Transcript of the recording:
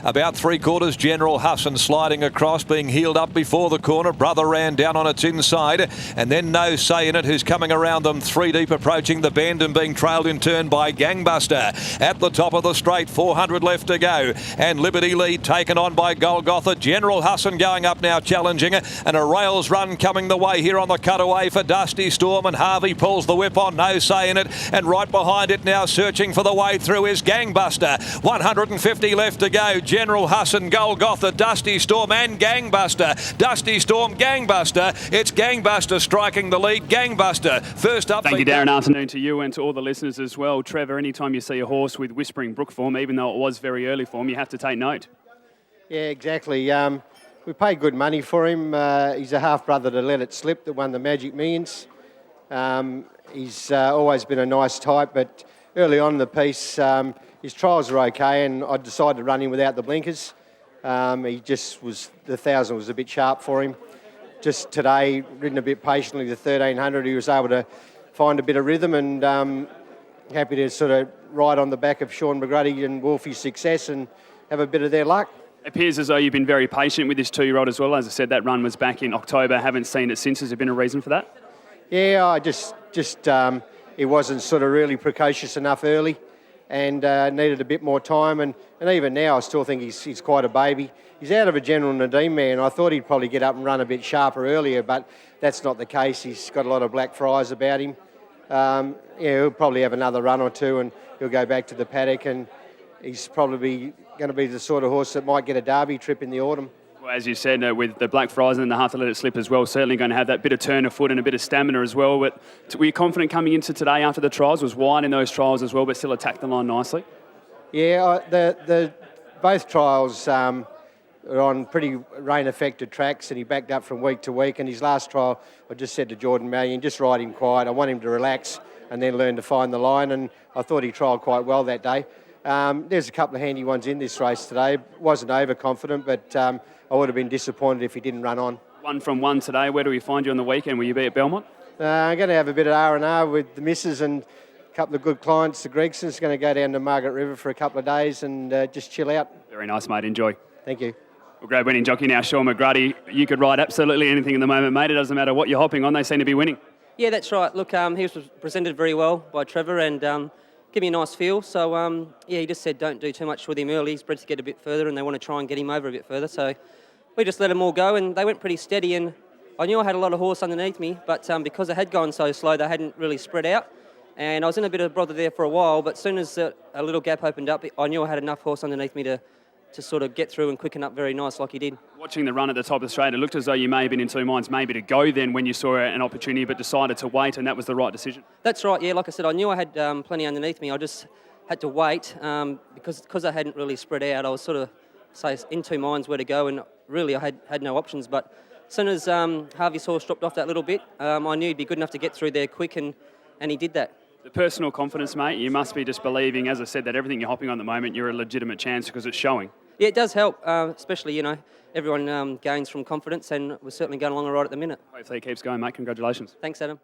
About 3/4, General Hassan sliding across, being heeled up before the corner. Brother ran down on its inside, and then No Say in It, who's coming around them 3 deep, approaching the bend and being trailed in turn by Gangbuster. At the top of the straight, 400 left to go, and Liberty Lead taken on by Golgotha. General Hassan going up now, challenging, and a rails run coming the way here on the cutaway for Dusty Storm, and Harvey pulls the whip on No Say in It, and right behind it now, searching for the way through, is Gangbuster. 150 left to go. General Hassan, Golgotha, Dusty Storm and Gangbuster. Dusty Storm, Gangbuster. It's Gangbuster striking the lead. Gangbuster first up. Thank you, Darren. Afternoon to you and to all the listeners as well. Trevor, anytime you see a horse with Whispering Brook form, even though it was very early form, you have to take note. Yeah, exactly. We paid good money for him. He's a half-brother to Let It Slip that won the Magic Millions. He's always been a nice type, but early on in the piece, his trials are okay, and I decided to run him without the blinkers. He just was, the 1,000 was a bit sharp for him. Just today, ridden a bit patiently, the 1,300, he was able to find a bit of rhythm, and happy to sort of ride on the back of Shaun McGruddy and Wolfie's success and have a bit of their luck. It appears as though you've been very patient with this 2-year-old as well. As I said, that run was back in October. Haven't seen it since. Has there been a reason for that? Yeah, I just he wasn't sort of really precocious enough early, and needed a bit more time. And even now, I still think he's quite a baby. He's out of a General Nadeem man. I thought he'd probably get up and run a bit sharper earlier, but that's not the case. He's got a lot of black fries about him. Yeah, he'll probably have another run or two, and he'll go back to the paddock, and he's probably going to be the sort of horse that might get a Derby trip in the autumn. Well, as you said, with the black fries and the half to Let It Slip as well, certainly going to have that bit of turn of foot and a bit of stamina as well. But were you confident coming into today after the trials? Was wide in those trials as well, but still attacked the line nicely? Yeah, both trials are on pretty rain-affected tracks, and he backed up from week to week. And his last trial, I just said to Jordan Mallion, just ride him quiet. I want him to relax and then learn to find the line. And I thought he trialled quite well that day. There's a couple of handy ones in this race today. Wasn't overconfident, but I would have been disappointed if he didn't run on. 1 from 1 today. Where do we find you on the weekend? Will you be at Belmont? I'm going to have a bit of R&R with the missus and a couple of good clients. The Gregsons going to go down to Margaret River for a couple of days and just chill out. Very nice, mate. Enjoy. Thank you. Well, grade winning jockey now, Shaun McGruddy. You could ride absolutely anything in the moment, mate. It doesn't matter what you're hopping on. They seem to be winning. Yeah, that's right. Look, he was presented very well by Trevor and give me a nice feel. So, yeah, he just said don't do too much with him early. He's bred to get a bit further and they want to try and get him over a bit further. So we just let them all go and they went pretty steady, and I knew I had a lot of horse underneath me, but because I had gone so slow, they hadn't really spread out. And I was in a bit of bother there for a while, but as soon as a little gap opened up, I knew I had enough horse underneath me to sort of get through and quicken up very nice like he did. Watching the run at the top of the straight, it looked as though you may have been in two minds maybe to go then when you saw an opportunity, but decided to wait, and that was the right decision. That's right, yeah. Like I said, I knew I had plenty underneath me. I just had to wait because I hadn't really spread out. I was sort of, say, in two minds where to go, and really I had no options. But as soon as Harvey's horse dropped off that little bit, I knew he'd be good enough to get through there quick, and he did that. The personal confidence, mate, you must be just believing, as I said, that everything you're hopping on at the moment, you're a legitimate chance because it's showing. Yeah, it does help, especially, you know, everyone gains from confidence, and we're certainly going along all right at the minute. Hopefully it keeps going, mate. Congratulations. Thanks, Adam.